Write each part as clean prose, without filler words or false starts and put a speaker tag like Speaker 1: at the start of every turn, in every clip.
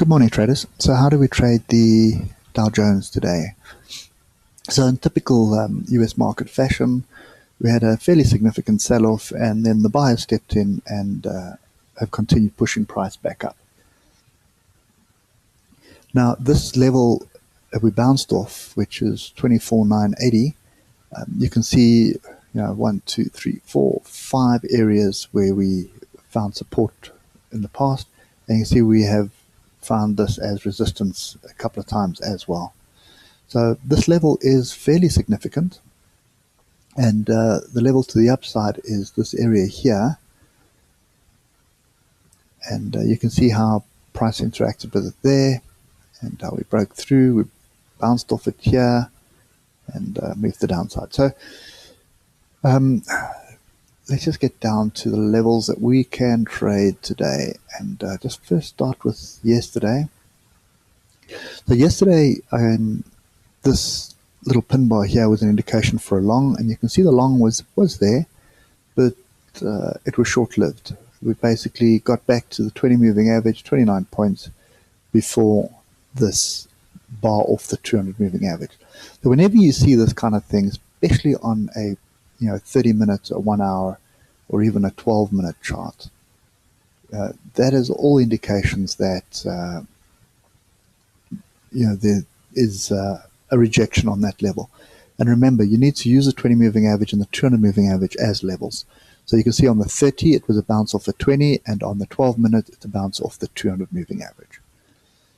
Speaker 1: Good morning, traders. So how do we trade the Dow Jones today? So in typical US market fashion, we had a fairly significant sell-off, and then the buyers stepped in and have continued pushing price back up. Now, this level that we bounced off, which is 24,980, you can see 1, 2, 3, 4, 5 areas where we found support in the past, and you can see we have found this as resistance a couple of times as well. So this level is fairly significant, and the level to the upside is this area here, and you can see how price interacted with it there, and how we broke through. We bounced off it here and moved the downside. So let's just get down to the levels that we can trade today, and just first start with yesterday. So yesterday, this little pin bar here was an indication for a long, and you can see the long was there, but it was short-lived. We basically got back to the 20 moving average, 29 points, before this bar off the 200 moving average. So whenever you see this kind of thing, especially on a 30 minutes, a 1 hour, or even a 12-minute chart, that is all indications that there is a rejection on that level. And remember, you need to use the 20 moving average and the 200 moving average as levels. So you can see on the 30 it was a bounce off the 20, and on the 12-minute it's a bounce off the 200 moving average.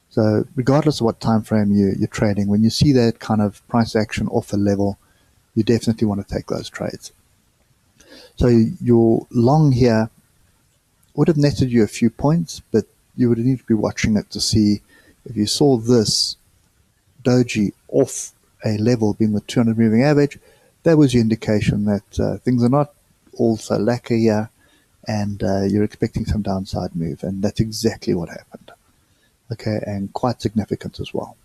Speaker 1: So regardless of what time frame you're trading, when you see that kind of price action off a level, you definitely want to take those trades. So your long here would have netted you a few points, but you would need to be watching it to see if you saw this doji off a level being the 200 moving average. That was your indication that things are not all so lacquer here, and you're expecting some downside move, and that's exactly what happened. Okay, and quite significant as well.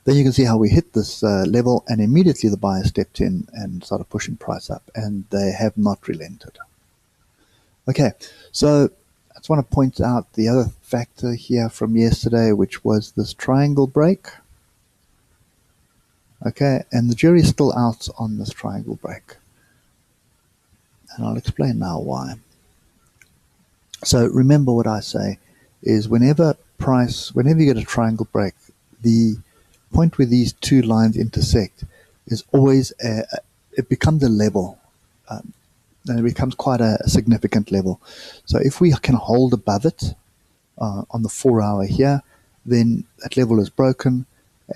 Speaker 1: Then you can see how we hit this level, and immediately the buyer stepped in and started pushing price up, and they have not relented. Okay, so I just want to point out the other factor here from yesterday, which was this triangle break. Okay, and the jury's still out on this triangle break, and I'll explain now why. So remember what I say is whenever you get a triangle break, the point where these two lines intersect is always it becomes a level, and it becomes quite a significant level. So if we can hold above it on the 4 hour here, then that level is broken,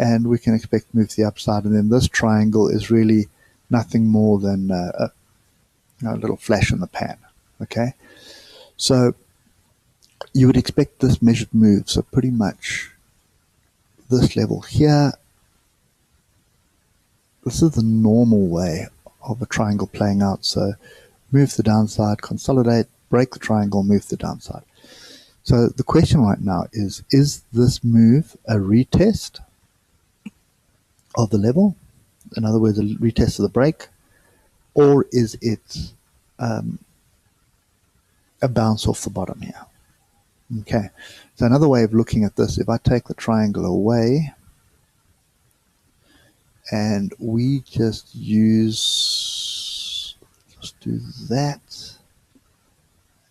Speaker 1: and we can expect to move to the upside. And then this triangle is really nothing more than a little flash in the pan. Okay, so you would expect this measured move. So pretty much this level here, this is the normal way of a triangle playing out. So move to the downside, consolidate, break the triangle, move to the downside. So the question right now is this move a retest of the level? In other words, a retest of the break, or is it a bounce off the bottom here? Okay, so another way of looking at this, if I take the triangle away and we just do that,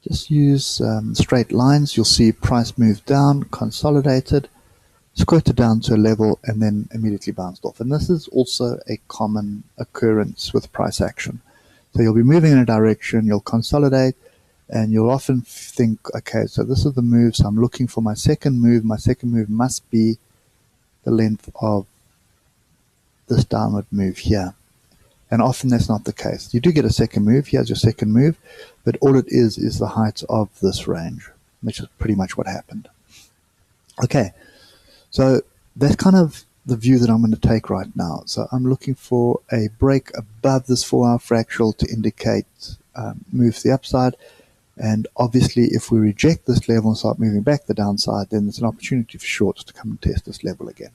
Speaker 1: just use straight lines, you'll see price move down, consolidated, squirted down to a level, and then immediately bounced off. And this is also a common occurrence with price action. So you'll be moving in a direction, you'll consolidate, and you'll often think, okay, so this is the move, so I'm looking for my second move. My second move must be the length of this downward move here. And often that's not the case. You do get a second move. Here's your second move, but all it is the height of this range, which is pretty much what happened. Okay, so that's kind of the view that I'm going to take right now. So I'm looking for a break above this 4 hour fractal to indicate move to the upside. And obviously, if we reject this level and start moving back the downside, then there's an opportunity for shorts to come and test this level again.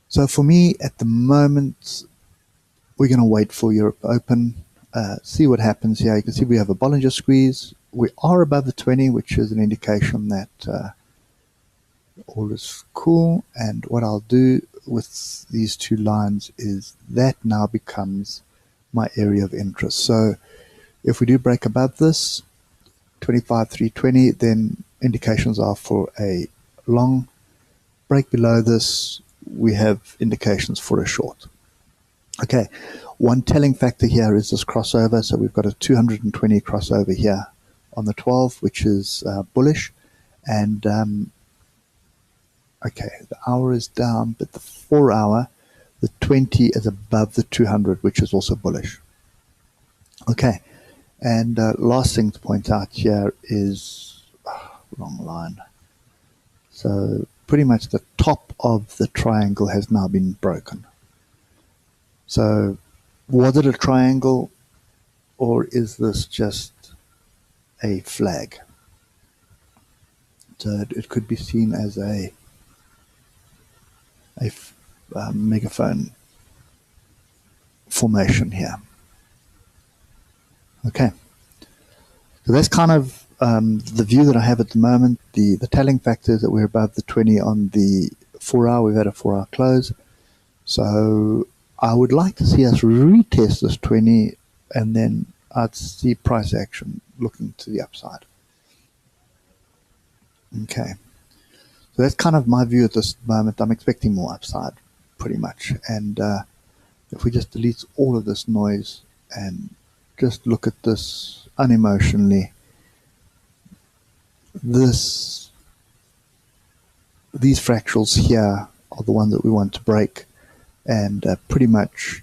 Speaker 1: So for me, at the moment, we're going to wait for Europe Open, see what happens here. You can see we have a Bollinger Squeeze. we are above the 20, which is an indication that all is cool. And what I'll do with these two lines is that now becomes my area of interest. So if we do break above this 25,320, then indications are for a long. Break below this, we have indications for a short. Okay, one telling factor here is this crossover. So we've got a 220 crossover here on the 12, which is bullish. And okay, the hour is down, but the 4 hour, the 20 is above the 200, which is also bullish. Okay, and last thing to point out here is wrong line. So pretty much the top of the triangle has now been broken. So was it a triangle, or is this just a flag? So it could be seen as a megaphone formation here. Okay, so that's kind of the view that I have at the moment. The telling factor is that we're above the 20 on the 4 hour. We've had a 4 hour close. So I would like to see us retest this 20, and then I'd see price action looking to the upside. Okay, so that's kind of my view at this moment. I'm expecting more upside, pretty much. And if we just delete all of this noise and just look at this unemotionally, these fractals here are the ones that we want to break, and pretty much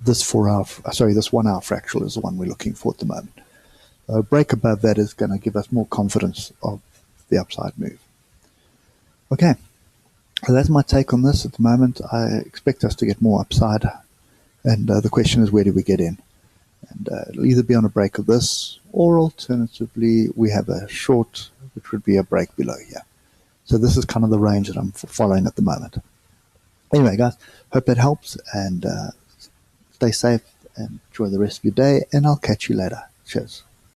Speaker 1: this 1 hour fractal is the one we're looking for at the moment. A break above that is going to give us more confidence of the upside move. Okay, so that's my take on this at the moment. I expect us to get more upside, and the question is, where do we get in? And it'll either be on a break of this, or alternatively we have a short, which would be a break below here. So this is kind of the range that I'm following at the moment. Anyway, guys, hope that helps, and stay safe and enjoy the rest of your day, and I'll catch you later. Cheers.